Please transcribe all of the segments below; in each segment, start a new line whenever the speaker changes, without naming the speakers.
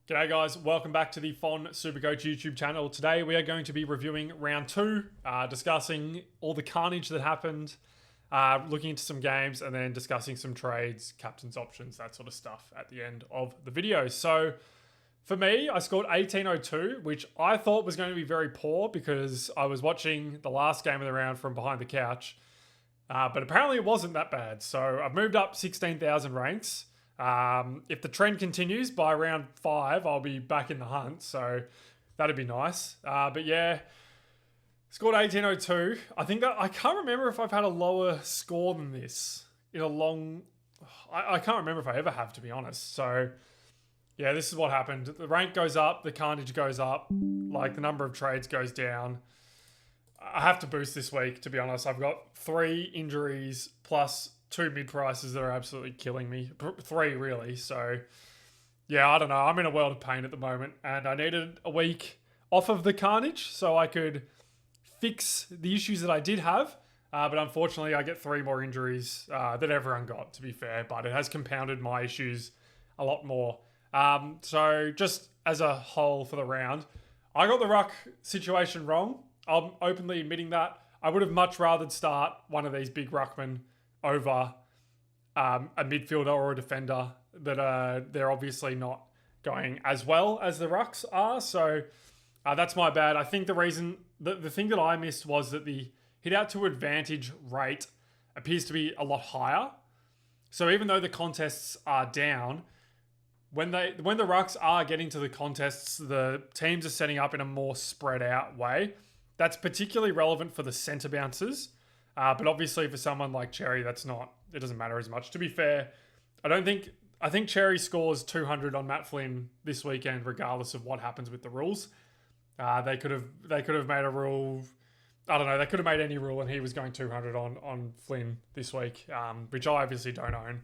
G'day guys, welcome back to the Fon Supercoach YouTube channel. Today we are going to be reviewing round 2, discussing all the carnage that happened, looking into some games, and then discussing some trades, captain's options, that sort of stuff at the end of the video. So for me, I scored 1802, which I thought was going to be very poor because I was watching the last game of the round from behind the couch, but apparently it wasn't that bad. So I've moved up 16,000 ranks. If the trend continues by round 5, I'll be back in the hunt. So that'd be nice. But yeah, scored 1802. I can't remember if I've had a lower score than this in a long... I can't remember if I ever have, to be honest. So yeah, this is what happened. The rank goes up, the carnage goes up, like the number of trades goes down. I have to boost this week, to be honest. I've got 3 injuries plus 2 mid prices that are absolutely killing me. 3 really. So yeah, I don't know. I'm in a world of pain at the moment, and I needed a week off of the carnage so I could fix the issues that I did have. But unfortunately, I get 3 more injuries that everyone got, to be fair. But it has compounded my issues a lot more. So just as a whole for the round, I got the ruck situation wrong. I'm openly admitting that. I would have much rather start one of these big ruckmen over a midfielder or a defender that they're obviously not going as well as the rucks are. So that's my bad. I think the thing that I missed was that the hit out to advantage rate appears to be a lot higher. So even though the contests are down, when the rucks are getting to the contests, the teams are setting up in a more spread out way. That's particularly relevant for the centre bouncers. But obviously for someone like Cherry, it doesn't matter as much. To be fair, I think Cherry scores 200 on Matt Flynn this weekend, regardless of what happens with the rules. They could have made a rule. I don't know. They could have made any rule and he was going 200 on Flynn this week, which I obviously don't own.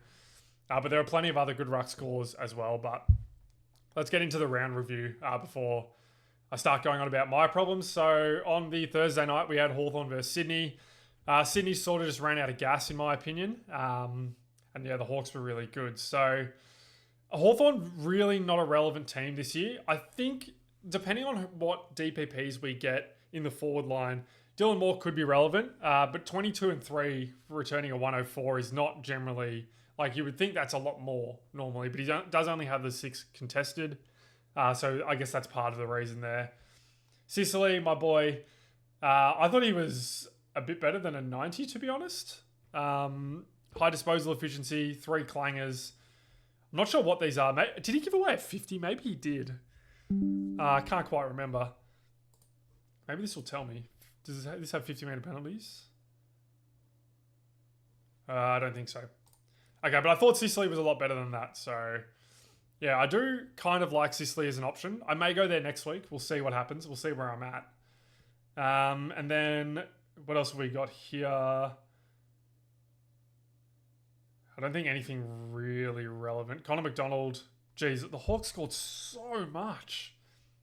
But there are plenty of other good ruck scores as well. But let's get into the round review before I start going on about my problems. So on the Thursday night, we had Hawthorn versus Sydney. Sydney sort of just ran out of gas, in my opinion. And yeah, the Hawks were really good. So Hawthorn, really not a relevant team this year. I think, depending on what DPPs we get in the forward line, Dylan Moore could be relevant. But 22 and 3 returning a 104 is not generally... Like, you would think that's a lot more normally, but he does only have the 6 contested. So I guess that's part of the reason there. Sicily, my boy, I thought he was a bit better than a 90, to be honest. High disposal efficiency, 3 clangers. I'm not sure what these are. Did he give away a 50? Maybe he did. I can't quite remember. Maybe this will tell me. Does this have 50-metre penalties? I don't think so. Okay, but I thought Sicily was a lot better than that. So, yeah, I do kind of like Sicily as an option. I may go there next week. We'll see what happens. We'll see where I'm at. And then... what else have we got here? I don't think anything really relevant. Connor McDonald. Geez, the Hawks scored so much.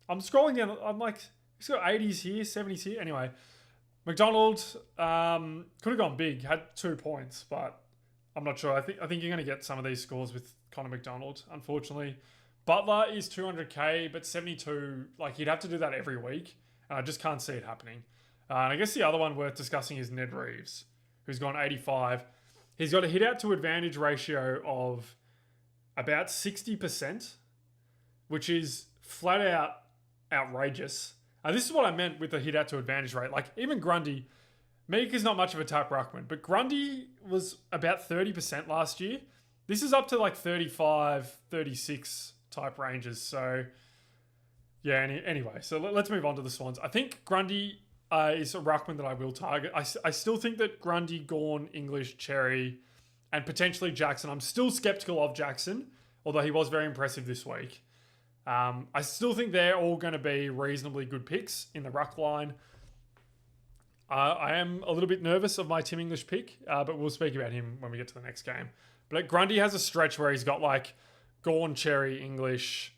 I'm scrolling down. I'm like, he's got 80s here, 70s here. Anyway, McDonald could have gone big. Had 2 points, but I'm not sure. I think you're going to get some of these scores with Connor McDonald, unfortunately. Butler is 200k, but 72. Like, you'd have to do that every week. And I just can't see it happening. And I guess the other one worth discussing is Ned Reeves, who's gone 85. He's got a hit out to advantage ratio of about 60%, which is flat out outrageous. This is what I meant with the hit out to advantage rate. Like, even Grundy, Meek is not much of a tap ruckman, but Grundy was about 30% last year. This is up to like 35, 36 type ranges. So yeah, anyway, so let's move on to the Swans. I think Grundy... is a ruckman that I will target. I still think that Grundy, Gawn, English, Cherry, and potentially Jackson. I'm still skeptical of Jackson, although he was very impressive this week. I still think they're all going to be reasonably good picks in the ruck line. I am a little bit nervous of my Tim English pick, but we'll speak about him when we get to the next game. But Grundy has a stretch where he's got like Gawn, Cherry, English,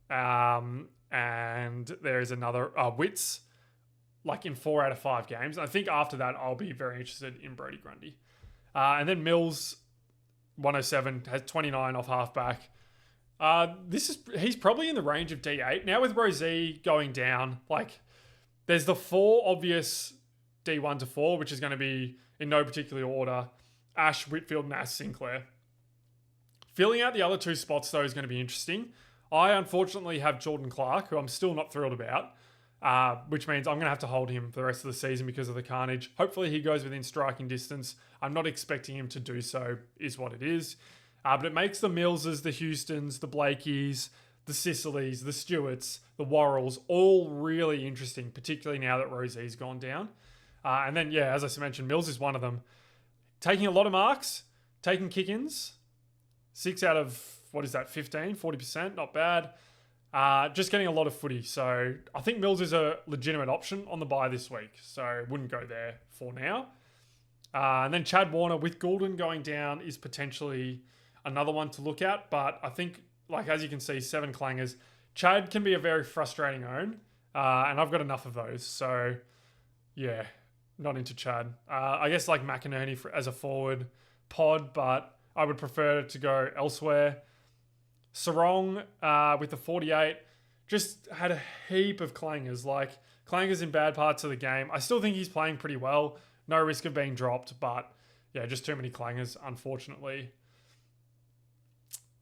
and there's another Wits, like in 4 out of 5 games. I think after that, I'll be very interested in Brodie Grundy. And then Mills, 107, has 29 off halfback. He's probably in the range of D8 now with Rosie going down. Like, there's the 4 obvious D1 to 4, which is going to be in no particular order: Ash, Whitfield, Nass, Sinclair. Filling out the other 2 spots though is going to be interesting. I unfortunately have Jordan Clark, who I'm still not thrilled about, which means I'm going to have to hold him for the rest of the season because of the carnage. Hopefully he goes within striking distance. I'm not expecting him to do so, is what it is. But it makes the Millses, the Houstons, the Blakeys, the Sicilies, the Stewarts, the Worrells all really interesting, particularly now that Rosie's gone down. And then, yeah, as I mentioned, Mills is one of them. Taking a lot of marks, taking kick-ins, 6 out of, 15, 40%, not bad. Just getting a lot of footy. So I think Mills is a legitimate option on the bye this week. So wouldn't go there for now. And then Chad Warner with Goulden going down is potentially another one to look at. But I think, like, as you can see, 7 clangers. Chad can be a very frustrating own. And I've got enough of those. So, yeah, not into Chad. I guess like McInerney as a forward pod, but I would prefer to go elsewhere. Sarong with the 48 just had a heap of clangers. Like, clangers in bad parts of the game. I still think he's playing pretty well. No risk of being dropped, but yeah, just too many clangers, unfortunately.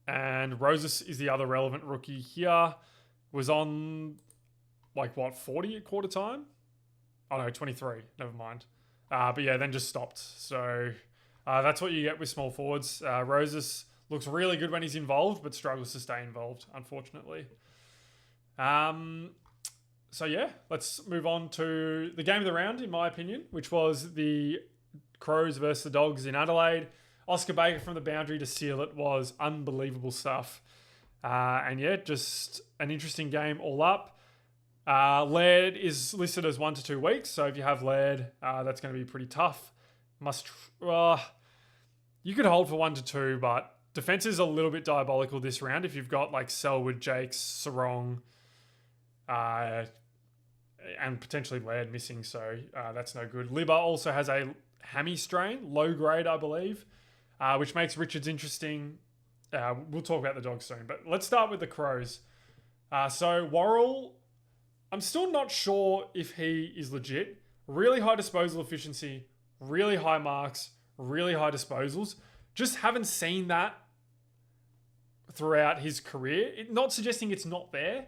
And Roses is the other relevant rookie here. Was on, 40 at quarter time? Oh no, 23. Never mind. But yeah, then just stopped. So that's what you get with small forwards. Roses looks really good when he's involved, but struggles to stay involved, unfortunately. So yeah, let's move on to the game of the round, in my opinion, which was the Crows versus the Dogs in Adelaide. Oscar Baker from the boundary to seal it was unbelievable stuff. And yeah, just an interesting game all up. Laird is listed as 1 to 2 weeks, so if you have Laird, that's going to be pretty tough. You could hold for 1 to 2, but defense is a little bit diabolical this round. If you've got like Selwood, Jakes, Sarong, and potentially Laird missing, so that's no good. Libba also has a hammy strain, low grade, I believe, which makes Richards interesting. We'll talk about the Dogs soon, but let's start with the Crows. So Worrell, I'm still not sure if he is legit. Really high disposal efficiency, really high marks, really high disposals. Just haven't seen that throughout his career. Not suggesting it's not there.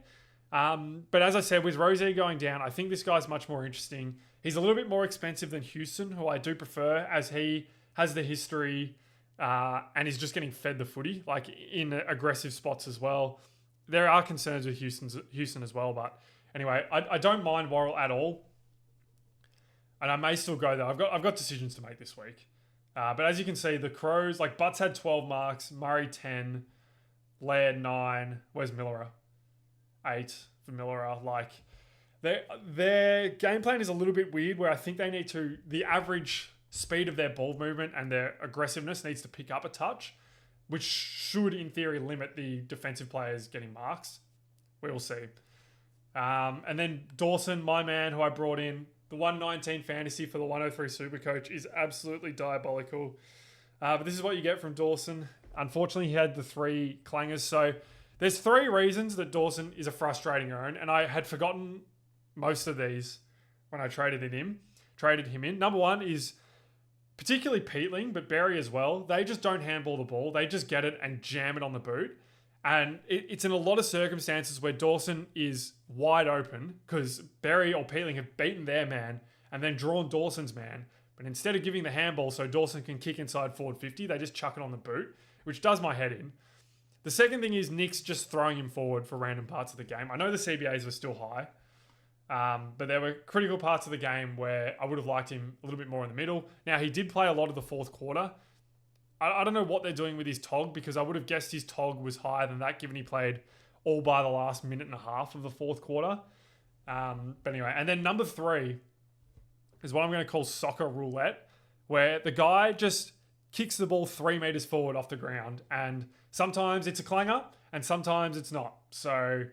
But as I said, with Rosie going down, I think this guy's much more interesting. He's a little bit more expensive than Houston, who I do prefer, as he has the history and is just getting fed the footy, like in aggressive spots as well. There are concerns with Houston as well, but anyway, I don't mind Worrell at all. And I may still go there. I've got decisions to make this week. But as you can see, the Crows, like Butts had 12 marks, Murray 10, Laird 9. Where's Miller? 8 for Miller. Like, their game plan is a little bit weird, where I think they need to, the average speed of their ball movement and their aggressiveness needs to pick up a touch, which should, in theory, limit the defensive players getting marks. We will see. And then Dawson, my man, who I brought in, the 119 fantasy for the 103 Supercoach is absolutely diabolical. But this is what you get from Dawson. Unfortunately, he had the 3 clangers. So there's 3 reasons that Dawson is a frustrating own, and I had forgotten most of these when I traded him in. Number 1 is particularly Peatling, but Berry as well. They just don't handball the ball. They just get it and jam it on the boot. And it's in a lot of circumstances where Dawson is wide open because Berry or Peatling have beaten their man and then drawn Dawson's man. But instead of giving the handball so Dawson can kick inside forward 50, they just chuck it on the boot, which does my head in. The second thing is Nick's just throwing him forward for random parts of the game. I know the CBAs were still high, but there were critical parts of the game where I would have liked him a little bit more in the middle. Now, he did play a lot of the fourth quarter. I don't know what they're doing with his TOG, because I would have guessed his TOG was higher than that, given he played all by the last minute and a half of the fourth quarter. But anyway, and then number 3 is what I'm going to call soccer roulette, where the guy just kicks the ball 3 meters forward off the ground, and sometimes it's a clanger and sometimes it's not. So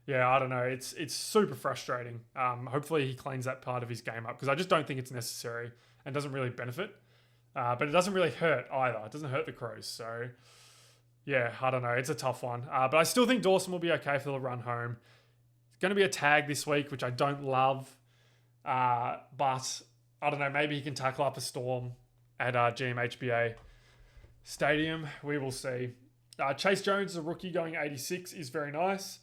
yeah, I don't know. It's super frustrating. Hopefully he cleans that part of his game up, because I just don't think it's necessary and doesn't really benefit. But it doesn't really hurt either. It doesn't hurt the Crows. So Yeah, I don't know. It's a tough one. But I still think Dawson will be okay for the run home. It's going to be a tag this week, which I don't love. But I don't know. Maybe he can tackle up a storm at GMHBA Stadium. We will see. Chase Jones, the rookie, going 86 is very nice.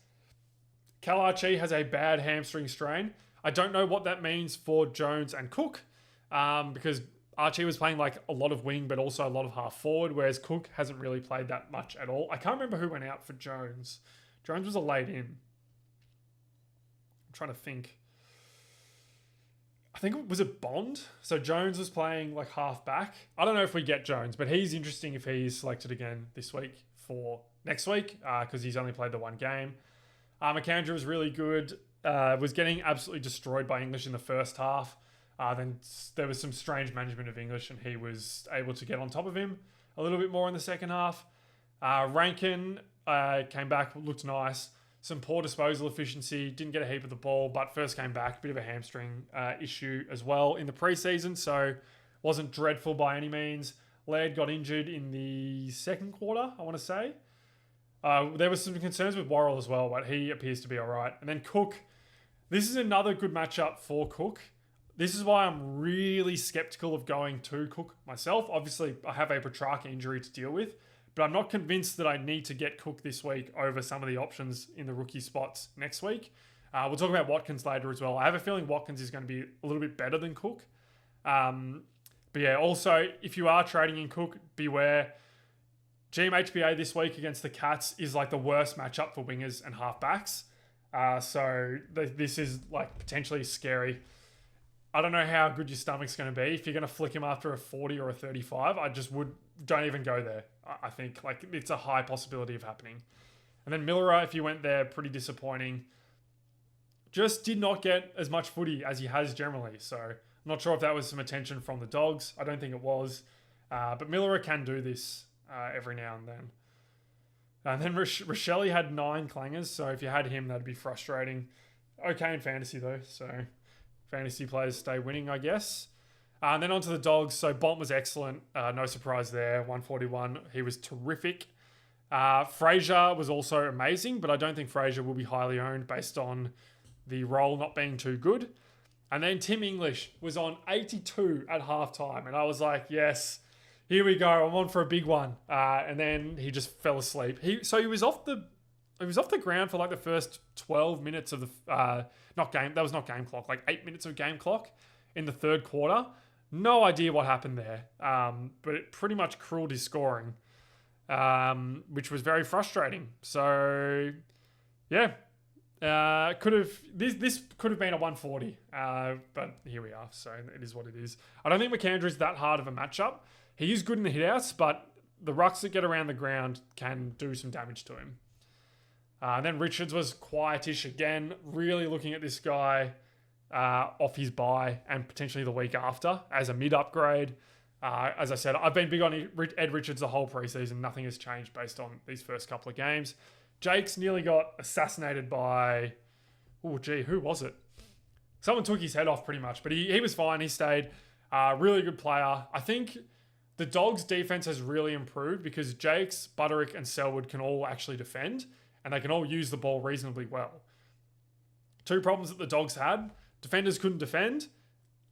Cal Archie has a bad hamstring strain. I don't know what that means for Jones and Cook because Archie was playing like a lot of wing, but also a lot of half forward, whereas Cook hasn't really played that much at all. I can't remember who went out for Jones. Jones was a late in. I'm trying to think. I think it was Bond. So Jones was playing like half back. I don't know if we get Jones, but he's interesting if he's selected again this week for next week because he's only played the one game. McAndrew was really good. Was getting absolutely destroyed by English in the first half. Then there was some strange management of English and he was able to get on top of him a little bit more in the second half. Rankin came back, looked nice. Some poor disposal efficiency, didn't get a heap of the ball, but first came back, bit of a hamstring issue as well in the preseason, so wasn't dreadful by any means. Laird got injured in the second quarter, I want to say. There was some concerns with Worrell as well, but he appears to be all right. And then Cook, this is another good matchup for Cook. This is why I'm really skeptical of going to Cook myself. Obviously, I have a Petrarca injury to deal with, but I'm not convinced that I need to get Cook this week over some of the options in the rookie spots next week. We'll talk about Watkins later as well. I have a feeling Watkins is going to be a little bit better than Cook. But yeah, also, if you are trading in Cook, beware. GMHBA this week against the Cats is like the worst matchup for wingers and halfbacks. So this is like potentially scary. I don't know how good your stomach's going to be. If you're going to flick him after a 40 or a 35, don't even go there. I think like it's a high possibility of happening. And then Millera, if you went there, pretty disappointing. Just did not get as much footy as he has generally. So I'm not sure if that was some attention from the Dogs. I don't think it was. But Millera can do this every now and then. And then Rochelle had 9 clangers. So if you had him, that'd be frustrating. Okay in fantasy though. So fantasy players stay winning, I guess. And then onto the Dogs. So Bont was excellent. No surprise there. 141. He was terrific. Fraser was also amazing, but I don't think Fraser will be highly owned based on the role not being too good. And then Tim English was on 82 at halftime. And I was like, yes, here we go. I'm on for a big one. And then he just fell asleep. He was off the ground for like the first 12 minutes of the that was not game clock, like 8 minutes of game clock in the third quarter. No idea what happened there. But it pretty much crueled his scoring, which was very frustrating. So yeah, this could have been a 140, but here we are. So it is what it is. I don't think McAndrew's that hard of a matchup. He is good in the hitouts, but the rucks that get around the ground can do some damage to him. And then Richards was quietish again, really looking at this guy off his bye and potentially the week after as a mid-upgrade. As I said, I've been big on Ed Richards the whole preseason. Nothing has changed based on these first couple of games. Jakes nearly got assassinated by... who was it? Someone took his head off pretty much, but he was fine. He stayed. Really good player. I think the Dogs' defense has really improved because Jakes, Butterick, and Selwood can all actually defend, and they can all use the ball reasonably well. 2 problems that the Dogs had. Defenders couldn't defend,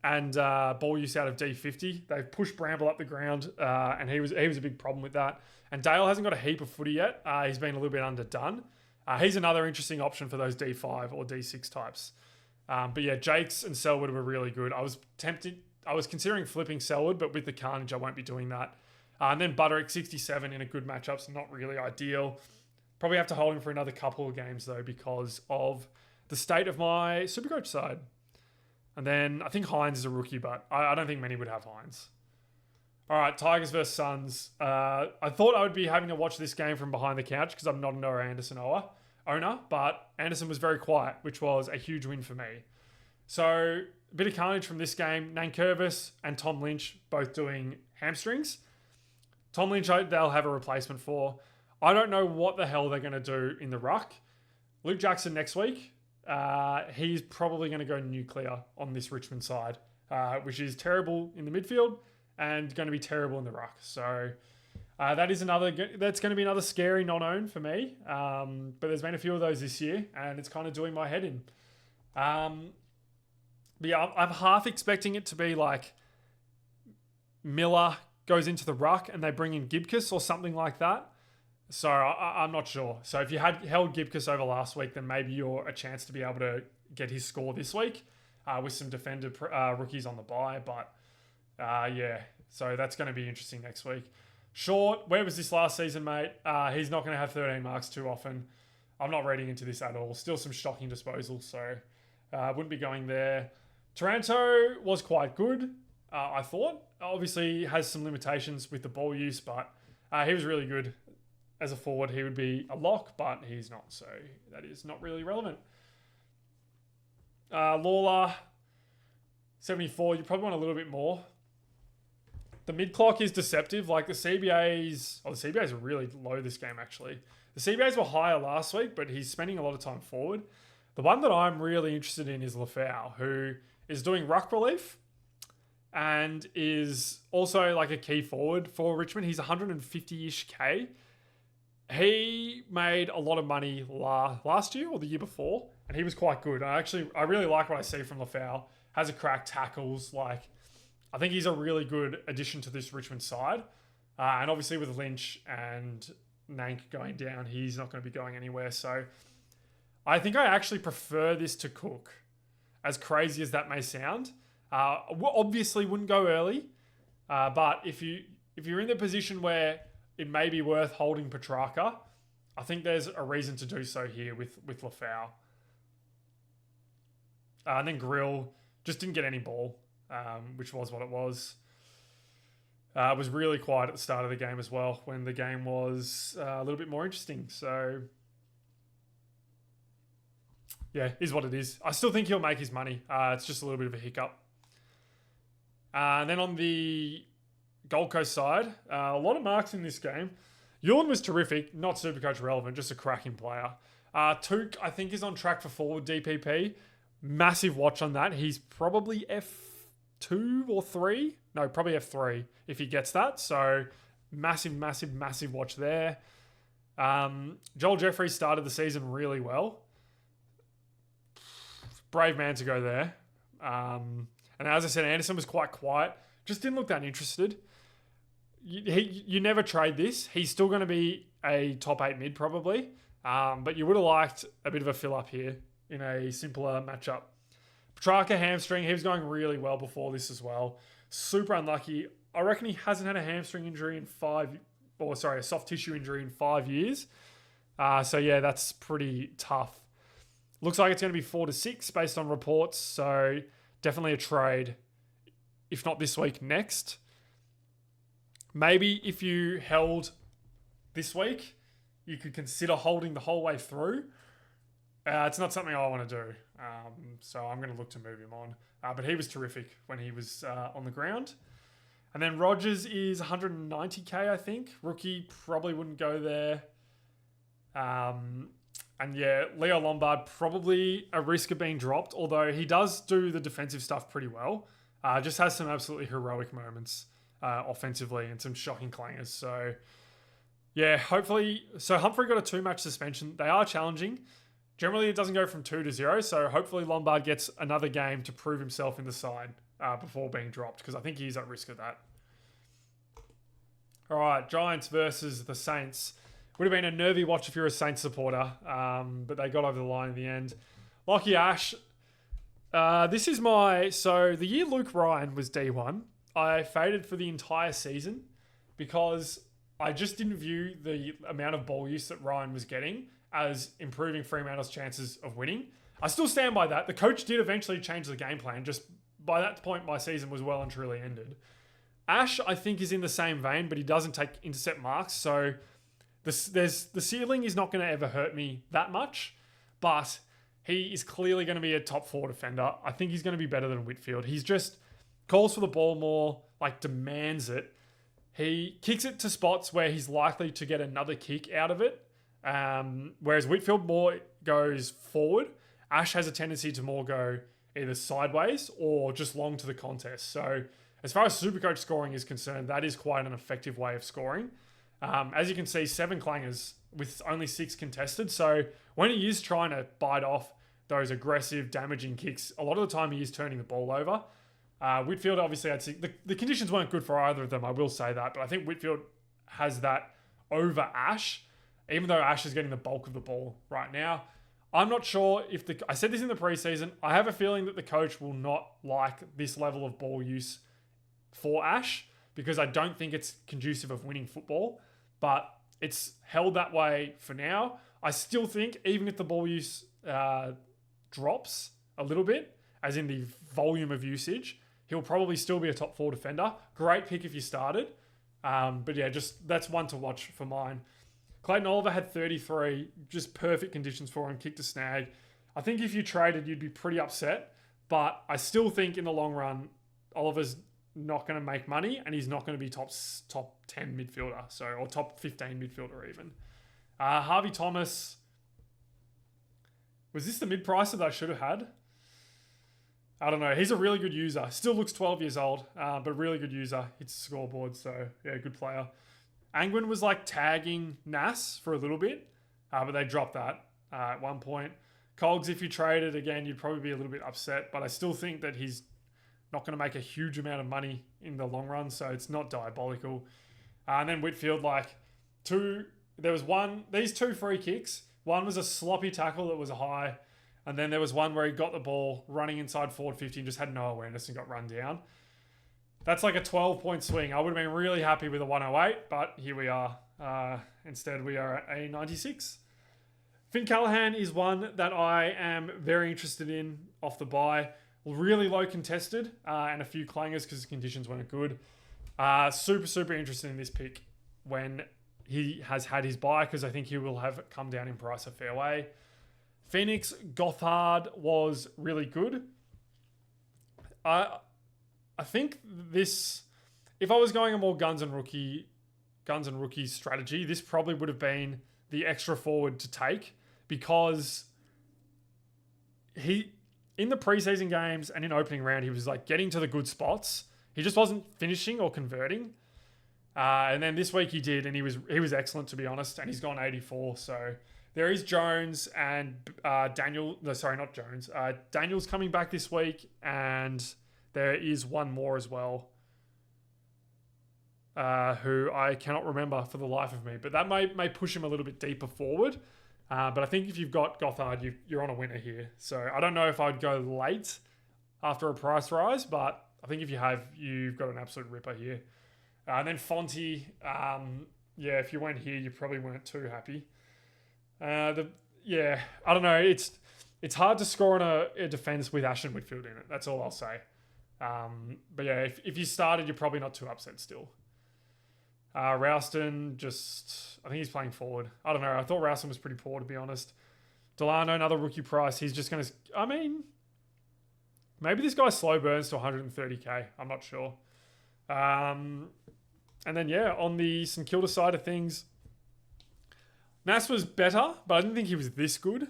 and ball use out of D50. They pushed Bramble up the ground, and he was a big problem with that. And Dale hasn't got a heap of footy yet. He's been a little bit underdone. He's another interesting option for those D5 or D6 types. But yeah, Jakes and Selwood were really good. I was considering flipping Selwood, but with the Carnage, I won't be doing that. And then Butterick, 67 in a good matchup, so not really ideal. Probably have to hold him for another couple of games, though, because of the state of my Supercoach side. And then I think Hines is a rookie, but I don't think many would have Hines. All right, Tigers versus Suns. I thought I would be having to watch this game from behind the couch because I'm not a Noah Anderson owner, but Anderson was very quiet, which was a huge win for me. So a bit of carnage from this game. Nankervis and Tom Lynch both doing hamstrings. Tom Lynch, they'll have a replacement for. I don't know what the hell they're going to do in the ruck. Luke Jackson next week. He's probably going to go nuclear on this Richmond side, which is terrible in the midfield and going to be terrible in the ruck. So That's going to be another scary non-own for me. But there's been a few of those this year, and it's kind of doing my head in. But yeah, I'm half expecting it to be like Miller goes into the ruck and they bring in Gibcus or something like that. So I'm not sure. So if you had held Gibcus over last week, then maybe you're a chance to be able to get his score this week with some defender rookies on the bye. But yeah, so that's going to be interesting next week. Short, where was this last season, mate? He's not going to have 13 marks too often. I'm not reading into this at all. Still some shocking disposals, so wouldn't be going there. Taranto was quite good, I thought. Obviously has some limitations with the ball use, but he was really good. As a forward, he would be a lock, but he's not, so that is not really relevant. Lawler, 74. You probably want a little bit more. The mid-clock is deceptive. Like the CBAs are really low this game, actually. The CBAs were higher last week, but he's spending a lot of time forward. The one that I'm really interested in is Lafau, who is doing ruck relief and is also like a key forward for Richmond. He's 150-ish K. He made a lot of money last year or the year before, and he was quite good. I really like what I see from Lafau. Has a crack, tackles. I think he's a really good addition to this Richmond side. And obviously with Lynch and Nank going down, he's not going to be going anywhere. So I think I actually prefer this to Cook, as crazy as that may sound. Obviously wouldn't go early, but if you're in the position where it may be worth holding Petrarca, I think there's a reason to do so here with Lafau. And then Grill just didn't get any ball, which was what it was. It was really quiet at the start of the game as well, when the game was a little bit more interesting. So, yeah, is what it is. I still think he'll make his money. It's just a little bit of a hiccup. And then on the Gold Coast side, a lot of marks in this game. Ewan was terrific, not Supercoach relevant, just a cracking player. Took, I think, is on track for forward DPP. Massive watch on that. He's probably F2 or 3. No, probably F3 if he gets that. So massive watch there. Joel Jeffrey started the season really well. Brave man to go there. And as I said, Anderson was quite quiet. Just didn't look that interested. You never trade this. He's still going to be a top 8 mid probably. But you would have liked a bit of a fill up here in a simpler matchup. Petrarca hamstring. He was going really well before this as well. Super unlucky. I reckon he hasn't had a hamstring injury in a soft tissue injury in 5 years. So yeah, that's pretty tough. Looks like it's going to be 4 to 6 based on reports. So definitely a trade. If not this week, next. Maybe if you held this week, you could consider holding the whole way through. It's not something I want to do. So I'm going to look to move him on. But he was terrific when he was on the ground. And then Rogers is 190k, I think. Rookie probably wouldn't go there. And yeah, Leo Lombard probably a risk of being dropped, although he does do the defensive stuff pretty well. Just has some absolutely heroic moments offensively and some shocking clangers. So yeah, hopefully. So Humphrey got a 2-match suspension. They are challenging. Generally, it doesn't go from 2 to 0. So hopefully Lombard gets another game to prove himself in the side before being dropped, because I think he's at risk of that. All right, Giants versus the Saints. Would have been a nervy watch if you're a Saints supporter, but they got over the line in the end. Lockie Ash. This is so the year Luke Ryan was D1, I faded for the entire season because I just didn't view the amount of ball use that Ryan was getting as improving Fremantle's chances of winning. I still stand by that. The coach did eventually change the game plan. Just by that point, my season was well and truly ended. Ash, I think, is in the same vein, but he doesn't take intercept marks. So the ceiling is not going to ever hurt me that much, but he is clearly going to be a top 4 defender. I think he's going to be better than Whitfield. He's just calls for the ball more, demands it. He kicks it to spots where he's likely to get another kick out of it, whereas Whitfield more goes forward. Ash has a tendency to more go either sideways or just long to the contest. So as far as Supercoach scoring is concerned, that is quite an effective way of scoring. As you can see, 7 clangers with only 6 contested. So when he is trying to bite off those aggressive, damaging kicks, a lot of the time he is turning the ball over. Whitfield obviously had the conditions weren't good for either of them, I will say that. But I think Whitfield has that over Ash, even though Ash is getting the bulk of the ball right now. I'm not sure if I said this in the preseason, I have a feeling that the coach will not like this level of ball use for Ash because I don't think it's conducive of winning football, but it's held that way for now. I still think even if the ball use drops a little bit, as in the volume of usage, he'll probably still be a top 4 defender. Great pick if you started. But yeah, just that's one to watch for mine. Clayton Oliver had 33, just perfect conditions for him, kick to snag. I think if you traded, you'd be pretty upset, but I still think in the long run, Oliver's not going to make money and he's not going to be top 10 midfielder, or top 15 midfielder even. Harvey Thomas, was this the mid-pricer that I should have had? I don't know. He's a really good user. Still looks 12 years old, but really good user. Hits the scoreboard, so yeah, good player. Angwin was like tagging Nas for a little bit, but they dropped that at one point. Cogs, if you traded, again, you'd probably be a little bit upset, but I still think that he's not going to make a huge amount of money in the long run, so it's not diabolical. And then Whitfield, these 2 free kicks. One was a sloppy tackle that was a high, and then there was one where he got the ball running inside forward 50 and just had no awareness and got run down. That's like a 12-point swing. I would have been really happy with a 108, but here we are. Instead, we are at a 96. Finn Callahan is one that I am very interested in off the bye. Really low contested and a few clangers because the conditions weren't good. Super interested in this pick when he has had his bye because I think he will have come down in price a fair way. Phoenix Gothard was really good. I think this, if I was going a more guns and rookies strategy, this probably would have been the extra forward to take because in the preseason games and in opening round, he was like getting to the good spots. He just wasn't finishing or converting. And then this week he did, and he was excellent, to be honest, and he's gone 84. So there is Jones and Daniel's coming back this week, and there is one more as well, who I cannot remember for the life of me. But that may push him a little bit deeper forward. But I think if you've got Gothard, you're on a winner here. So I don't know if I'd go late after a price rise, but I think if you have, you've got an absolute ripper here. And then Fonte, if you went here, you probably weren't too happy. I don't know. It's hard to score on a defense with Ashton Whitfield in it. That's all I'll say. But yeah, if you started, you're probably not too upset still. Rouston, I think he's playing forward. I don't know. I thought Rouston was pretty poor, to be honest. Delano, another rookie price. He's just going to, maybe this guy slow burns to 130k. I'm not sure. And then, on the St Kilda side of things, Nas was better, but I didn't think he was this good.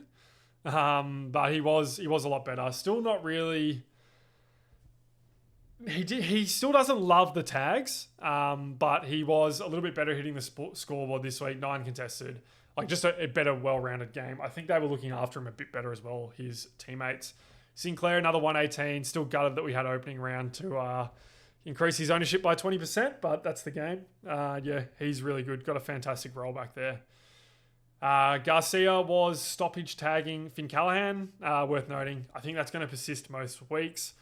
But he was a lot better. Still not really. He still doesn't love the tags, but he was a little bit better hitting the scoreboard this week. 9 contested, just a better, well-rounded game. I think they were looking after him a bit better as well, his teammates. Sinclair, another 118. Still gutted that we had opening round to increase his ownership by 20%, but that's the game. He's really good. Got a fantastic role back there. Garcia was stoppage tagging Finn Callahan. Worth noting. I think that's going to persist most weeks.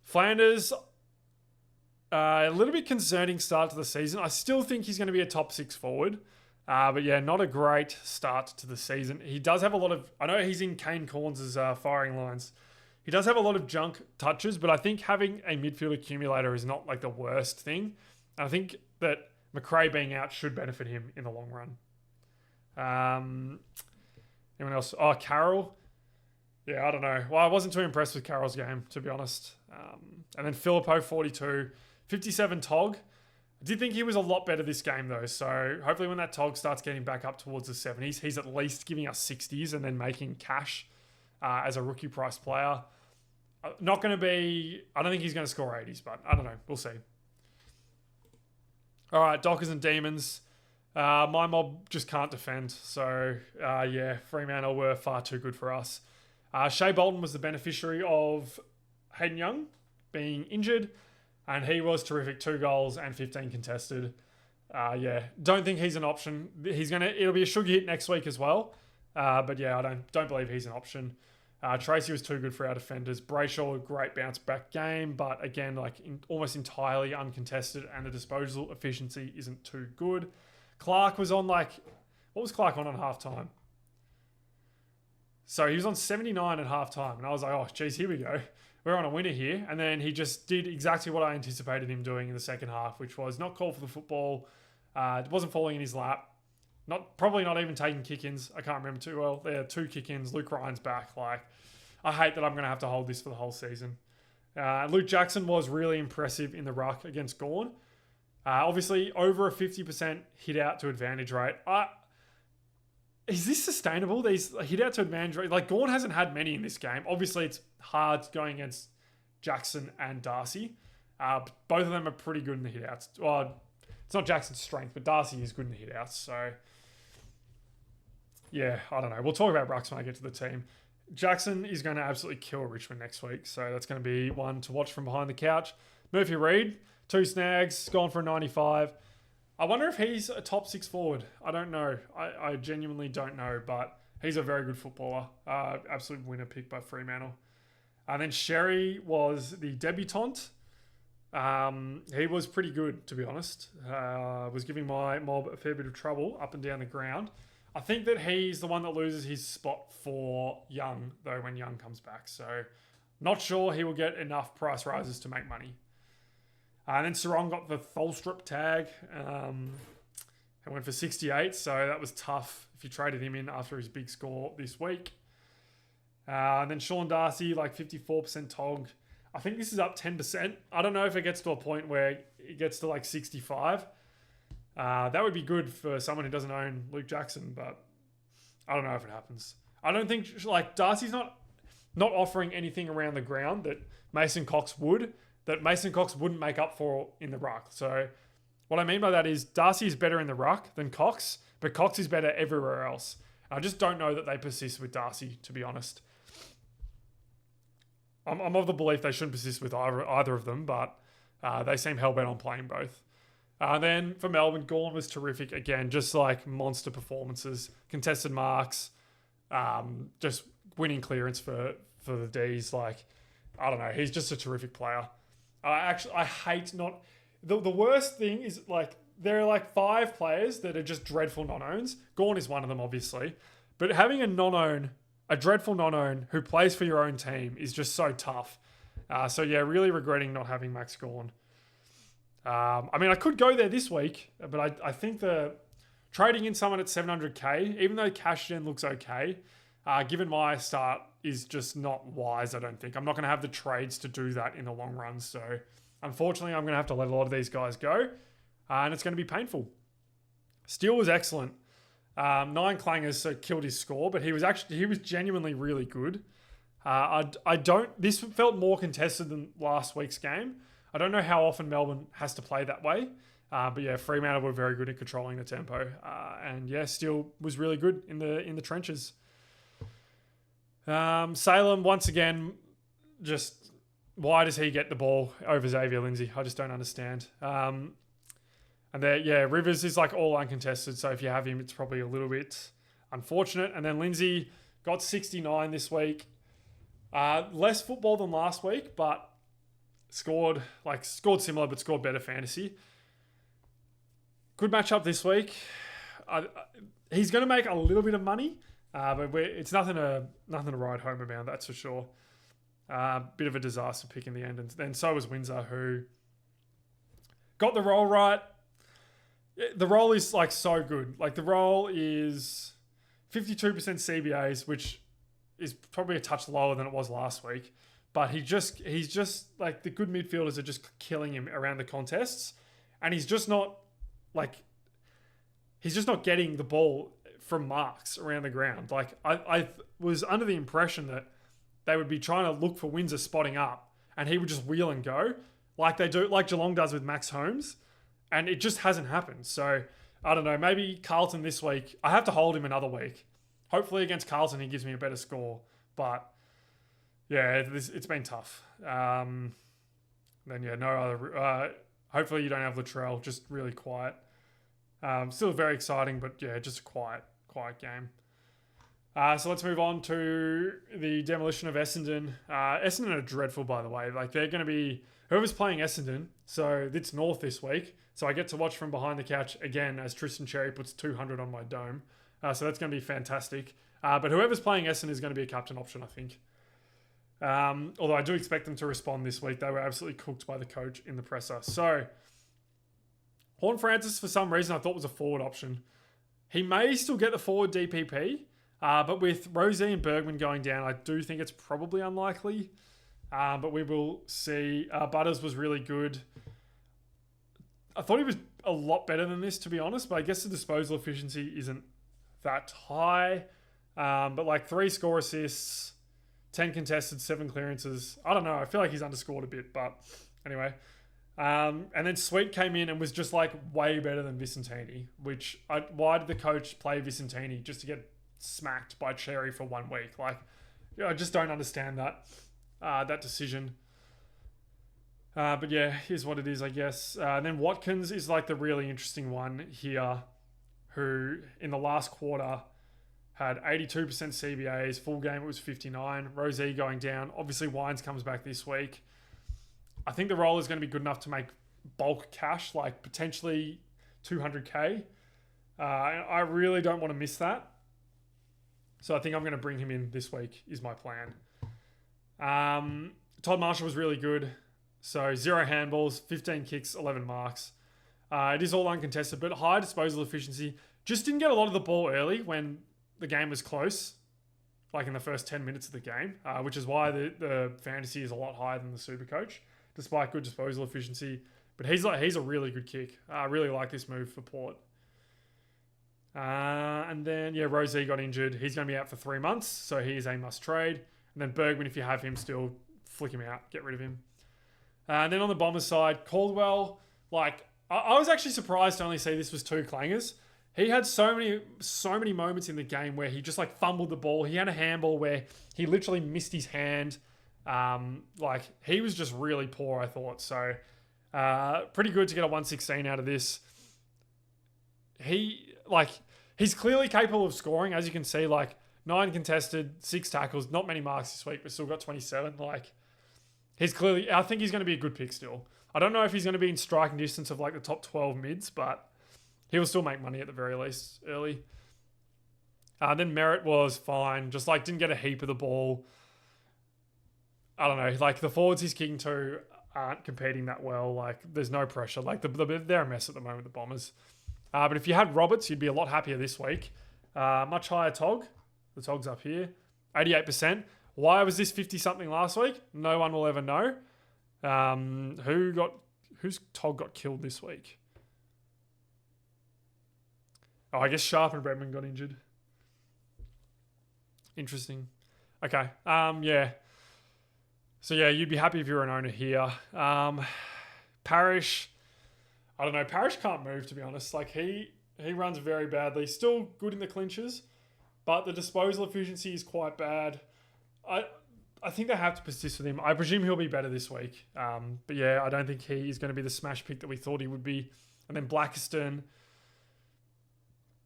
Flanders, a little bit concerning start to the season. I still think he's going to be a top 6 forward. But not a great start to the season. He does have a lot of, I know he's in Kane Corns' firing lines. He does have a lot of junk touches, but I think having a midfield accumulator is not the worst thing. I think that McRae being out should benefit him in the long run. Anyone else? Oh, Carroll. Yeah, I don't know. Well, I wasn't too impressed with Carroll's game, to be honest. And then Filippo, 42. 57 Tog. I did think he was a lot better this game, though. So hopefully when that Tog starts getting back up towards the 70s, he's at least giving us 60s and then making cash as a rookie price player. Not going to be... I don't think he's going to score 80s, but I don't know. We'll see. All right, Dockers and Demons. My mob just can't defend. So, yeah, Fremantle were far too good for us. Shea Bolton was the beneficiary of Hayden Young being injured, and he was terrific. 2 goals and 15 contested. Yeah, don't think he's an option. It'll be a sugar hit next week as well. But yeah, I don't believe he's an option. Tracy was too good for our defenders. Brayshaw, great bounce back game, but again, almost entirely uncontested, and the disposal efficiency isn't too good. Clark was on what was Clark on halftime? So he was on 79 at halftime, and I was like, oh, geez, here we go. We're on a winner here. And then he just did exactly what I anticipated him doing in the second half, which was not call for the football. It wasn't falling in his lap. Probably not even taking kick-ins. I can't remember too well. There are 2 kick-ins. Luke Ryan's back. I hate that I'm going to have to hold this for the whole season. Luke Jackson was really impressive in the ruck against Gawn. Obviously, over a 50% hit out to advantage rate. Is this sustainable? These hit out to advantage rate. Gawn hasn't had many in this game. Obviously, it's hard going against Jackson and Darcy. Both of them are pretty good in the hit outs. Well, it's not Jackson's strength, but Darcy is good in the hit outs. So, yeah, I don't know. We'll talk about rucks when I get to the team. Jackson is going to absolutely kill Richmond next week. So that's going to be one to watch from behind the couch. Murphy Reid, 2 snags, gone for a 95. I wonder if he's a top 6 forward. I don't know. I genuinely don't know, but he's a very good footballer. Absolute winner pick by Fremantle. And then Sherry was the debutant. He was pretty good, to be honest. Was giving my mob a fair bit of trouble up and down the ground. I think that he's the one that loses his spot for Young, though, when Young comes back. So, not sure he will get enough price rises to make money. And then Sarong got the Tholstrup tag. He went for 68, so that was tough if you traded him in after his big score this week. And then Sean Darcy, 54% tog. I think this is up 10%. I don't know if it gets to a point where it gets to 65. That would be good for someone who doesn't own Luke Jackson, but I don't know if it happens. I don't think Darcy's not offering anything around the ground that Mason Cox wouldn't make up for in the ruck. So what I mean by that is Darcy is better in the ruck than Cox, but Cox is better everywhere else. I just don't know that they persist with Darcy, to be honest. I'm of the belief they shouldn't persist with either of them, but they seem hell-bent on playing both. Then for Melbourne, Gawn was terrific. Again, just monster performances, contested marks, just winning clearance for the Ds. I don't know. He's just a terrific player. I hate not... The worst thing is, there are 5 players that are just dreadful non-owns. Gawn is one of them, obviously. But having a dreadful non-own who plays for your own team is just so tough. So yeah, really regretting not having Max Gawn. I could go there this week, but I think the trading in someone at 700k, even though cash gen looks okay, given my start, is just not wise, I don't think. I'm not going to have the trades to do that in the long run. So unfortunately, I'm going to have to let a lot of these guys go, and it's going to be painful. Steele was excellent. 9 clangers, so killed his score, but he was genuinely really good. This felt more contested than last week's game. I don't know how often Melbourne has to play that way. But yeah, Fremantle were very good at controlling the tempo. And yeah, Steele was really good in the trenches. Salem, once again, just why does he get the ball over Xavier Lindsay? I just don't understand. And there, yeah, Rivers is all uncontested. So if you have him, it's probably a little bit unfortunate. And then Lindsay got 69 this week. Less football than last week, but scored similar, but scored better fantasy. Good matchup this week. He's going to make a little bit of money, but it's nothing to ride home about, that's for sure. Bit of a disaster pick in the end. And then so was Windsor, who got the role right. The role is so good. The role is 52% CBAs, which is probably a touch lower than it was last week. But he's just the good midfielders are just killing him around the contests. And he's just not getting the ball from marks around the ground. I was under the impression that they would be trying to look for Windsor spotting up and he would just wheel and go like Geelong does with Max Holmes. And it just hasn't happened. So I don't know. Maybe Carlton this week. I have to hold him another week. Hopefully against Carlton he gives me a better score. But yeah, it's been tough. Then yeah, no other. Hopefully you don't have Latrell. Just really quiet. Still very exciting, but yeah, just a quiet game. So let's move on to the demolition of Essendon. Essendon are dreadful, by the way. Like, they're going to be whoever's playing Essendon. So it's North this week. So I get to watch from behind the couch again as Tristan Cherry puts 200 on my dome. So that's going to be fantastic. But whoever's playing Essendon is going to be a captain option, I think. Although I do expect them to respond this week. They were absolutely cooked by the coach in the presser. So Horn Francis, for some reason, I thought was a forward option. He may still get the forward DPP. But with Rosie and Bergman going down, I do think it's probably unlikely. But we will see. Butters was really good. I thought he was a lot better than this, to be honest. But I guess the disposal efficiency isn't that high. But like 3 score assists, 10 contested, 7 clearances. I don't know. I feel like he's underscored a bit. But anyway. And then Sweet came in and was just like way better than Vicentini. Why did the coach play Vicentini? Just to get smacked by Cherry for 1 week? Like, I just don't understand that decision. But yeah, here's what it is, I guess. And then Watkins is like the really interesting one here, who in the last quarter had 82% CBAs. Full game it was 59. Rosie going down. Obviously Wines comes back this week. I think the role is going to be good enough to make bulk cash, like potentially 200k. I really don't want to miss that. So I think I'm going to bring him in this week is my plan. Todd Marshall was really good. So 0 handballs, 15 kicks, 11 marks. It is all uncontested, but high disposal efficiency. Just didn't get a lot of the ball early when the game was close, like in the first 10 minutes of the game, which is why the fantasy is a lot higher than the Supercoach, despite good disposal efficiency. But he's a really good kick. I really like this move for Port. And then, yeah, Rosie got injured. He's going to be out for 3 months, so he is a must trade. And then Bergman, if you have him still, flick him out, get rid of him. And then on the Bombers side, Caldwell, like, I was actually surprised to only see this was 2 clangers. He had so many moments in the game where he just like fumbled the ball. He had a handball where he literally missed his hand. Like, he was just really poor, I thought. So pretty good to get a 116 out of this. He's clearly capable of scoring, as you can see. Like, 9 contested, 6 tackles, not many marks this week, but still got 27. Like, I think he's going to be a good pick still. I don't know if he's going to be in striking distance of like the top 12 mids, but he will still make money at the very least early. Then Merritt was fine, just like didn't get a heap of the ball. I don't know, like the forwards he's kicking to aren't competing that well. Like, there's no pressure. Like, they're a mess at the moment, the Bombers. But if you had Roberts, you'd be a lot happier this week. Much higher TOG. The TOG's up here. 88%. Why was this 50-something last week? No one will ever know. Whose TOG got killed this week? Oh, I guess Sharp and Redmond got injured. Interesting. Okay. Yeah. So yeah, you'd be happy if you were an owner here. Parrish, I don't know. Parrish can't move, to be honest. Like, he runs very badly. Still good in the clinches, but the disposal efficiency is quite bad. I think they have to persist with him. I presume he'll be better this week. But yeah, I don't think he is going to be the smash pick that we thought he would be. And then Blackiston,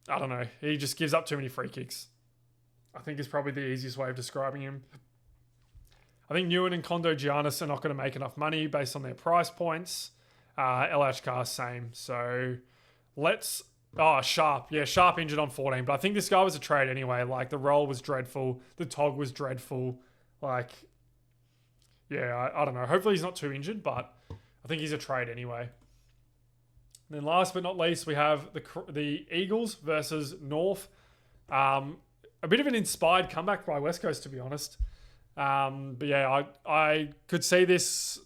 I don't know. He just gives up too many free kicks. I think is probably the easiest way of describing him. I think Newen and Kondo Giannis are not going to make enough money based on their price points. LH Car, same. So let's... Oh, Sharp. Yeah, Sharp injured on 14. But I think this guy was a trade anyway. Like, the role was dreadful. The TOG was dreadful. Like, yeah, I don't know. Hopefully he's not too injured, but I think he's a trade anyway. And then last but not least, we have the Eagles versus North. A bit of an inspired comeback by West Coast, to be honest. But yeah, I could see this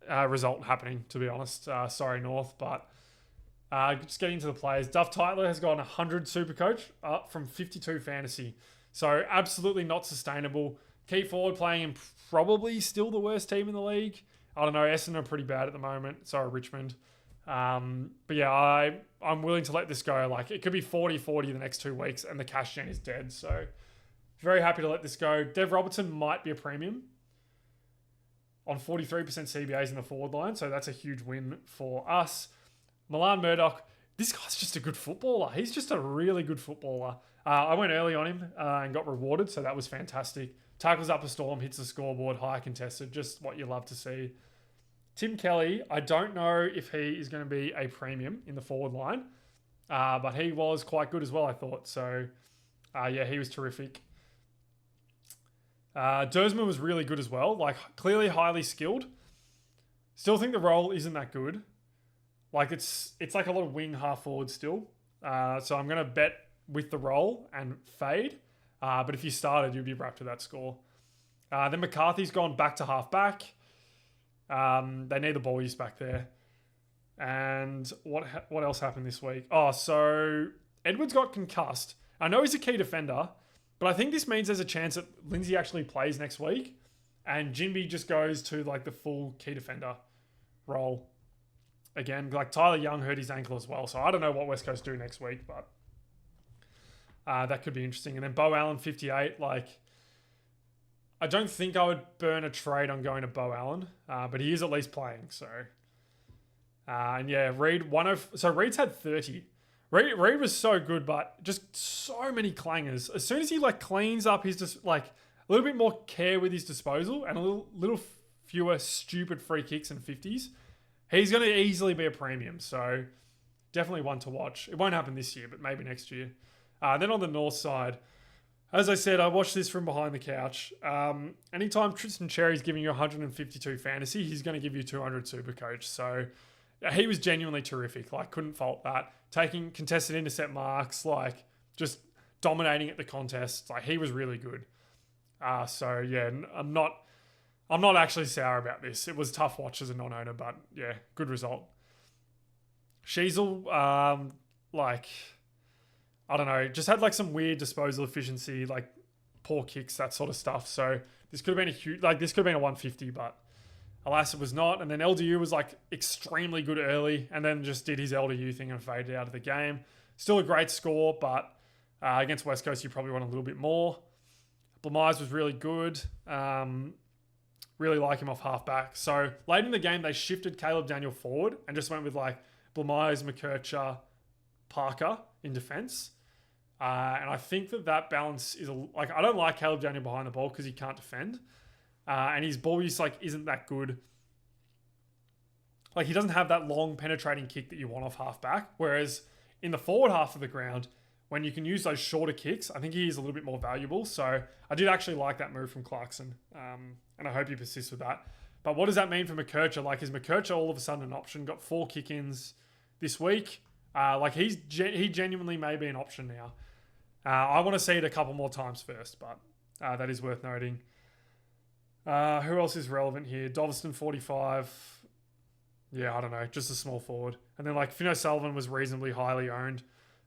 result happening, to be honest. Sorry, North, but just getting to the players. Duff Tytler has gone 100 Supercoach up from 52 fantasy. So absolutely not sustainable. Key forward playing in probably still the worst team in the league. I don't know. Essendon are pretty bad at the moment. Sorry, Richmond. But yeah, I'm willing to let this go. Like, it could be 40-40 the next 2 weeks and the cash gen is dead. So very happy to let this go. Dev Robertson might be a premium on 43% CBAs in the forward line. So that's a huge win for us. Milan Murdoch, this guy's just a good footballer. He's just a really good footballer. I went early on him and got rewarded, so that was fantastic. Tackles up a storm, hits the scoreboard, high contested, just what you love to see. Tim Kelly, I don't know if he is going to be a premium in the forward line, but he was quite good as well, I thought. So, yeah, he was terrific. Dersman was really good as well, like clearly highly skilled. Still think the role isn't that good. Like it's like a lot of wing half forward still. So I'm going to bet with the role and fade. But if you started, you'd be wrapped with that score. Then McCarthy's gone back to half back. They need the ball use back there. And what else happened this week? Oh, so Edwards got concussed. I know he's a key defender, but I think this means there's a chance that Lindsay actually plays next week and Jinby just goes to like the full key defender role. Again, like Tyler Young hurt his ankle as well. So I don't know what West Coast do next week, but that could be interesting. And then Bo Allen, 58. Like, I don't think I would burn a trade on going to Bo Allen, but he is at least playing. So, and yeah, Reed, so Reed's had 30. Reed was so good, but just so many clangers. As soon as he like cleans up his, like a little bit more care with his disposal and a little fewer stupid free kicks and 50s, he's going to easily be a premium. So definitely one to watch. It won't happen this year, but maybe next year. Then on the north side, as I said, I watched this from behind the couch. Anytime Tristan Cherry's giving you 152 fantasy, he's going to give you 200 Supercoach. So he was genuinely terrific. Like, couldn't fault that. Taking contested intercept marks, like just dominating at the contest. Like, he was really good. So yeah, I'm not actually sour about this. It was a tough watch as a non-owner, but yeah, good result. Sheasel, like, I don't know, just had like some weird disposal efficiency, like poor kicks, that sort of stuff. So this could have been this could have been a 150, but alas, it was not. And then LDU was like extremely good early and then just did his LDU thing and faded out of the game. Still a great score, but against West Coast, you probably want a little bit more. Blamires was really good. Really like him off halfback. So late in the game, they shifted Caleb Daniel forward and just went with like Blamires, McKercher, Parker in defense. And I think that balance is like, I don't like Caleb Daniel behind the ball because he can't defend. And his ball use like isn't that good. Like, he doesn't have that long penetrating kick that you want off halfback. Whereas in the forward half of the ground, when you can use those shorter kicks, I think he is a little bit more valuable. So I did actually like that move from Clarkson. And I hope he persists with that. But what does that mean for McKercher? Like, is McKercher all of a sudden an option? Got 4 kick-ins this week. Like, he genuinely may be an option now. I want to see it a couple more times first, but that is worth noting. Who else is relevant here? Doveston, 45. Yeah, I don't know. Just a small forward. And then, like, Finn O'Sullivan was reasonably highly owned.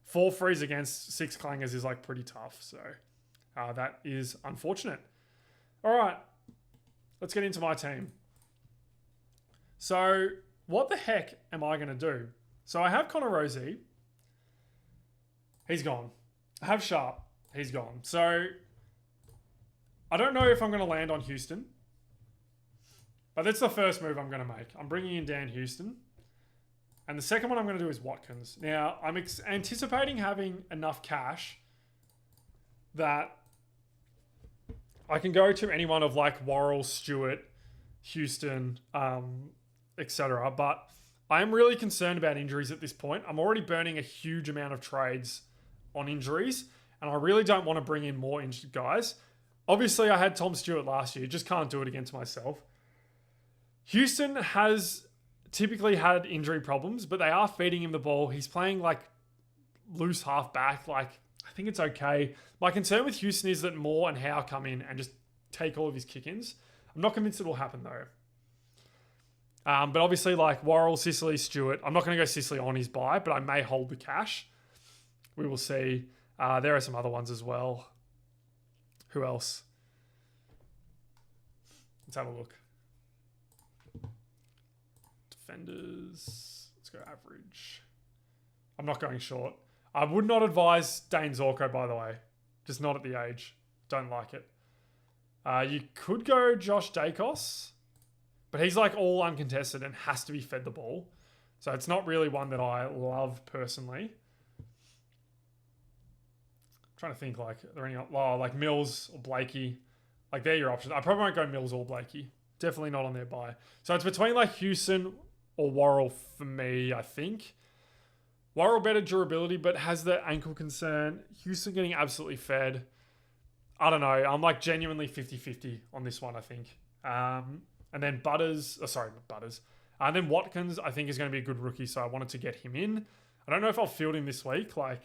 4 frees against 6 clangers is, like, pretty tough. So that is unfortunate. All right. Let's get into my team. So what the heck am I going to do? So I have Connor Rozee. He's gone. I have Sharp. He's gone. So I don't know if I'm going to land on Houston. But that's the first move I'm going to make. I'm bringing in Dan Houston. And the second one I'm going to do is Watkins. Now, I'm anticipating having enough cash that I can go to any one of like Worrell, Stewart, Houston, etc. But I'm really concerned about injuries at this point. I'm already burning a huge amount of trades on injuries, and I really don't want to bring in more injured guys. Obviously, I had Tom Stewart last year. Just can't do it against myself. Houston has typically had injury problems, but they are feeding him the ball. He's playing like loose half back. Like, I think it's okay. My concern with Houston is that Moore and Howe come in and just take all of his kick-ins. I'm not convinced it will happen though. But obviously, like Worrell, Sicily, Stewart, I'm not going to go Sicily on his buy, but I may hold the cash. We will see. There are some other ones as well. Who else? Let's have a look. Defenders. Let's Let's go average. I'm not going short. I would not advise Dane Zorko, by the way. Just not at the age. Don't like it. You could go Josh Dacos, but he's like all uncontested and has to be fed the ball. So it's not really one that I love personally. I'm trying to think, like, are there any like Mills or Blakey? Like, they're your options. I probably won't go Mills or Blakey. Definitely not on their bye. So it's between like Houston or Worrell for me, I think. Worrell better durability, but has the ankle concern. Houston getting absolutely fed. I don't know. I'm like genuinely 50-50 on this one, I think. And then Butters. Not Butters. And then Watkins, I think, is going to be a good rookie, so I wanted to get him in. I don't know if I'll field him this week. Like,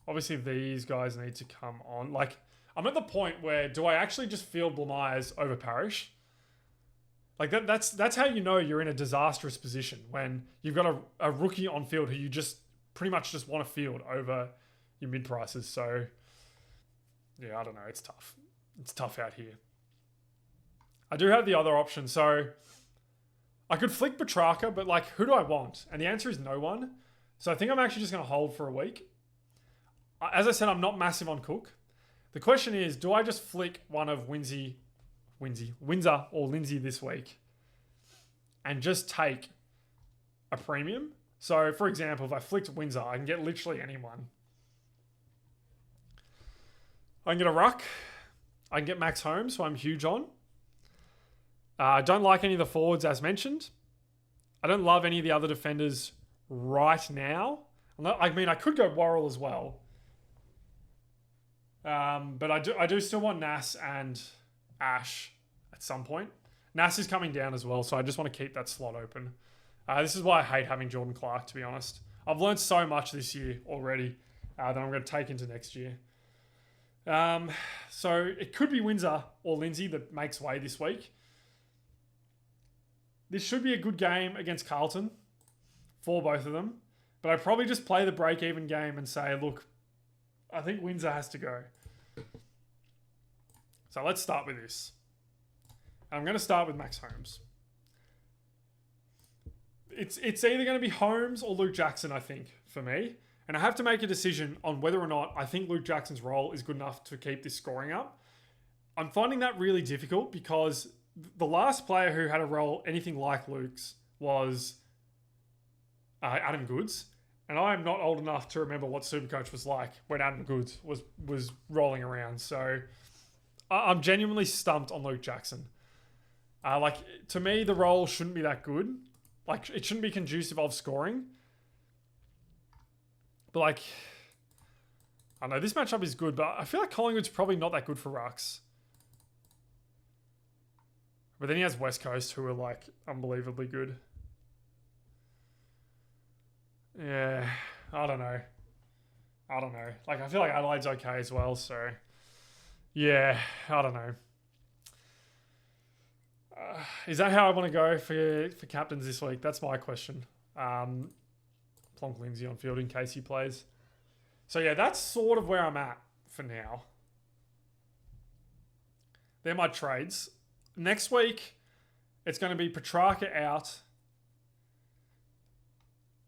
obviously these guys need to come on. Like, I'm at the point where do I actually just field Blamires over Parrish? Like, that's how you know you're in a disastrous position, when you've got a rookie on field who you just pretty much just want to field over your mid prices. So, yeah, I don't know. It's tough. It's tough out here. I do have the other option. So I could flick Petrarca, but like, who do I want? And the answer is no one. So I think I'm actually just going to hold for a week. As I said, I'm not massive on Cook. The question is, do I just flick one of Windsor or Lindsay this week and just take a premium? So, for example, if I flicked Windsor, I can get literally anyone. I can get a ruck. I can get Max Holmes, who I'm huge on. I don't like any of the forwards, as mentioned. I don't love any of the other defenders right now. I mean, I could go Worrell as well. But I do still want Nas and Ash at some point. Nas is coming down as well, so I just want to keep that slot open. This is why I hate having Jordan Clark, to be honest. I've learned so much this year already that I'm going to take into next year. So it could be Windsor or Lindsay that makes way this week. This should be a good game against Carlton for both of them. But I probably just play the break-even game and say, look, I think Windsor has to go. So let's start with this. I'm going to start with Max Holmes. It's either going to be Holmes or Luke Jackson, I think, for me. And I have to make a decision on whether or not I think Luke Jackson's role is good enough to keep this scoring up. I'm finding that really difficult because the last player who had a role anything like Luke's was Adam Goods. And I am not old enough to remember what Supercoach was like when Adam Goods was rolling around. So I'm genuinely stumped on Luke Jackson. To me, the role shouldn't be that good. Like, it shouldn't be conducive of scoring. But, like, I don't know, this matchup is good, but I feel like Collingwood's probably not that good for rucks. But then he has West Coast, who are, like, unbelievably good. Yeah, I don't know. Like, I feel like Adelaide's okay as well, so... Yeah, I don't know. Is that how I want to go for captains this week? That's my question. Plonk Lindsay on field in case he plays. So yeah, that's sort of where I'm at for now. They're my trades. Next week, it's going to be Petrarca out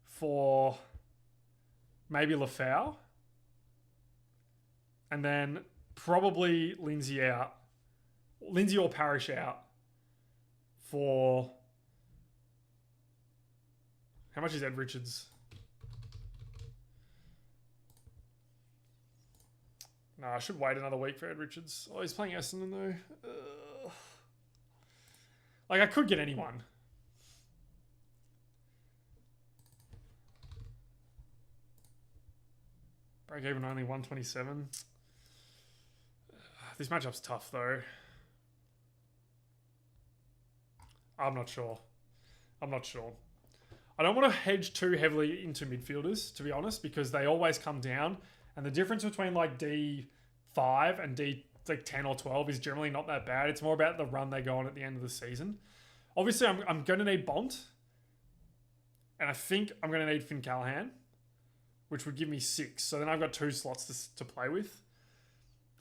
for maybe Lafau. And then probably Lindsay out. Lindsay or Parrish out for... How much is Ed Richards? No, I should wait another week for Ed Richards. Oh, he's playing Essendon though. Like, I could get anyone. Break even only 127. This matchup's tough though. I'm not sure. I don't want to hedge too heavily into midfielders, to be honest, because they always come down. And the difference between like D5 and D like 10 or 12 is generally not that bad. It's more about the run they go on at the end of the season. Obviously, I'm going to need Bont. And I think I'm going to need Finn Callahan, which would give me 6. So then I've got 2 slots to play with.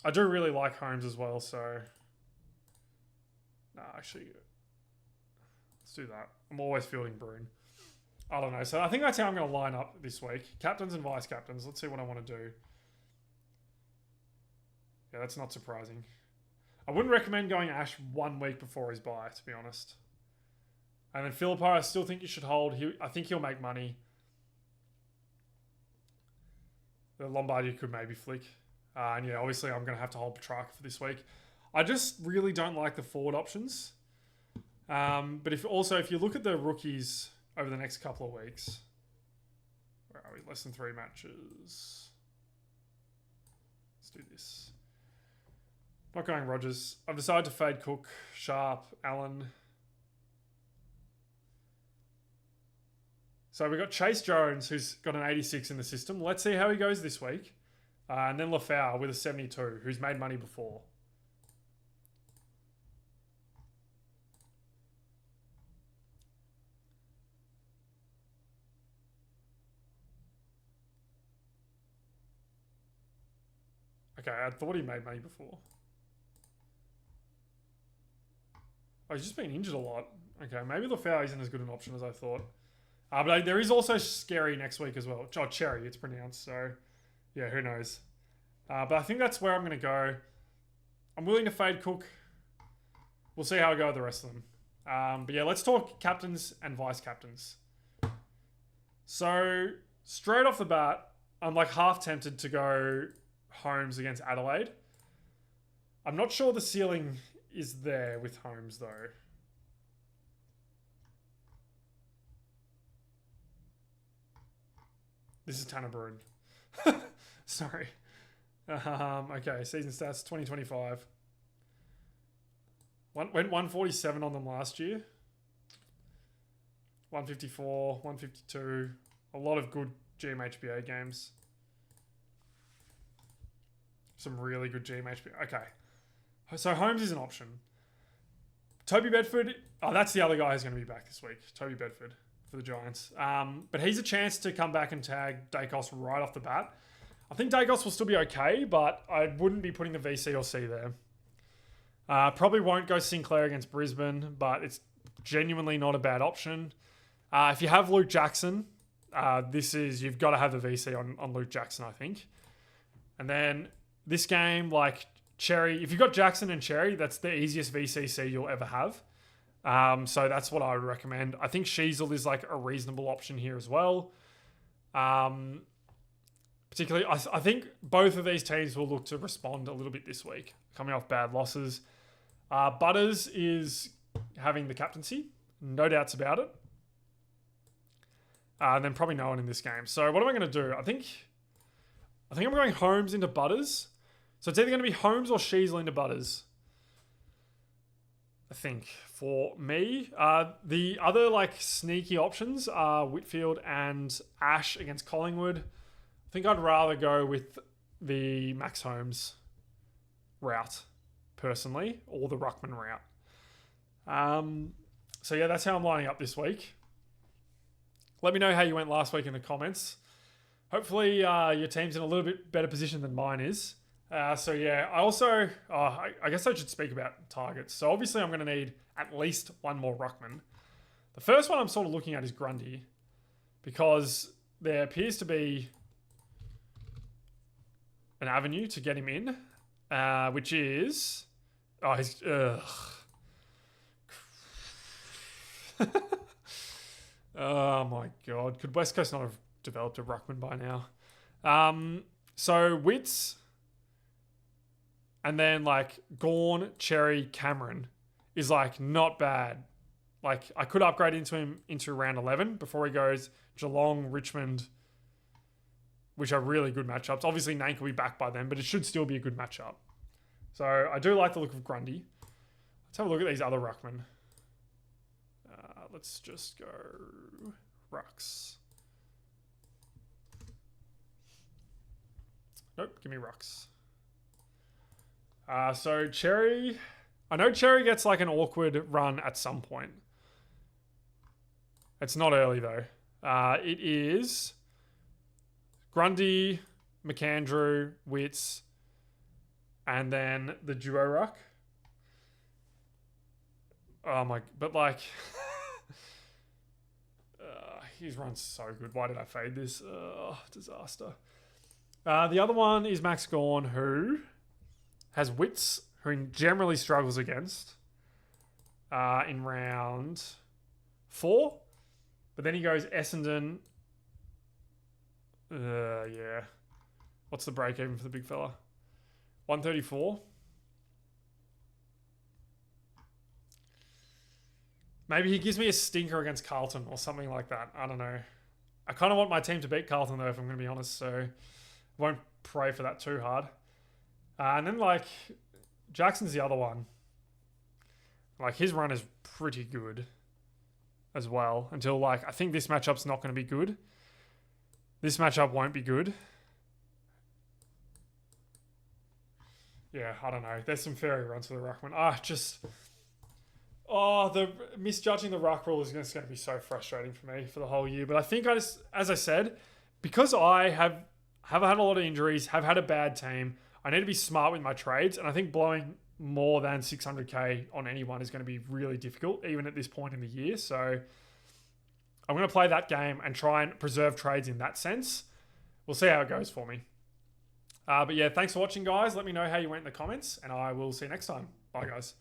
I do really like Holmes as well, so... Nah, actually... Let's do that. I'm always fielding Bruin. I don't know. So I think that's how I'm going to line up this week. Captains and vice captains. Let's see what I want to do. Yeah, that's not surprising. I wouldn't recommend going Ash 1 week before his bye, to be honest. And then Philippi, I still think you should hold. I think he'll make money. The Lombardi could maybe flick. And yeah, obviously I'm going to have to hold Petrarca for this week. I just really don't like the forward options. But if you look at the rookies over the next couple of weeks, where are we? Less than 3 matches. Let's do this. Not going Rogers. I've decided to fade Cook, Sharp, Allen. So we've got Chase Jones, who's got an 86 in the system. Let's see how he goes this week. And then Lafau with a 72, who's made money before. Okay, I thought he made money before. Oh, he's just been injured a lot. Okay, maybe Lafau isn't as good an option as I thought. But there is also Scary next week as well. Oh, Cherry, it's pronounced. So, yeah, who knows. But I think that's where I'm going to go. I'm willing to fade Cook. We'll see how I go with the rest of them. But yeah, let's talk captains and vice captains. So, straight off the bat, I'm like half tempted to go Holmes against Adelaide. I'm not sure the ceiling is there with Holmes, though. This is Tanner Bruin. Sorry. Okay, season stats 2025. Went 147 on them last year. 154, 152. A lot of good GMHBA games. Some really good GMHBA. Okay. So Holmes is an option. Toby Bedford. Oh, that's the other guy who's going to be back this week. Toby Bedford for the Giants. But he's a chance to come back and tag Dacos right off the bat. I think Dacos will still be okay, but I wouldn't be putting the VC or C there. Probably won't go Sinclair against Brisbane, but it's genuinely not a bad option. If you have Luke Jackson, you've got to have the VC on Luke Jackson, I think. And then this game, like Cherry, if you've got Jackson and Cherry, that's the easiest VCC you'll ever have. So that's what I would recommend. I think Sheasel is like a reasonable option here as well. Particularly, I think both of these teams will look to respond a little bit this week, coming off bad losses. Butters is having the captaincy, no doubts about it. And then probably no one in this game. So what am I going to do? I think I'm going Holmes into Butters. So it's either going to be Holmes or Sheasel into Butters. I think for me, the other like sneaky options are Whitfield and Ash against Collingwood. I think I'd rather go with the Max Holmes route personally, or the Ruckman route. So yeah, that's how I'm lining up this week. Let me know how you went last week in the comments. Hopefully your team's in a little bit better position than mine is. So yeah, I guess I should speak about targets. So obviously I'm going to need at least one more Ruckman. The first one I'm sort of looking at is Grundy, because there appears to be an avenue to get him in, which is... Oh, he's... Oh my God. Could West Coast not have developed a Ruckman by now? So Wits... And then like Gawn, Cherry, Cameron is like not bad. Like I could upgrade him into round 11 before he goes Geelong, Richmond, which are really good matchups. Obviously Nank will be back by then, but it should still be a good matchup. So I do like the look of Grundy. Let's have a look at these other Ruckmen. Let's just go Rucks. Nope, give me Rucks. So Cherry, I know Cherry gets like an awkward run at some point. It's not early though. It is Grundy, McAndrew, Wits, and then the duo ruck. Oh my, but like, his run's so good. Why did I fade this? Disaster. The other one is Max Gawn, who has Wits, who he generally struggles against in round 4. But then he goes Essendon. Yeah. What's the break even for the big fella? 134. Maybe he gives me a stinker against Carlton or something like that. I don't know. I kind of want my team to beat Carlton though, if I'm going to be honest. So won't pray for that too hard. And then like Jackson's the other one. Like his run is pretty good as well. Until like I think this matchup's not going to be good. This matchup won't be good. Yeah, I don't know. There's some fairy runs for the ruckman. The misjudging the ruck rule is just going to be so frustrating for me for the whole year. But I think as I said, because I have had a lot of injuries, have had a bad team, I need to be smart with my trades. And I think blowing more than 600k on anyone is going to be really difficult, even at this point in the year. So I'm going to play that game and try and preserve trades in that sense. We'll see how it goes for me. But yeah, thanks for watching, guys. Let me know how you went in the comments, and I will see you next time. Bye, guys.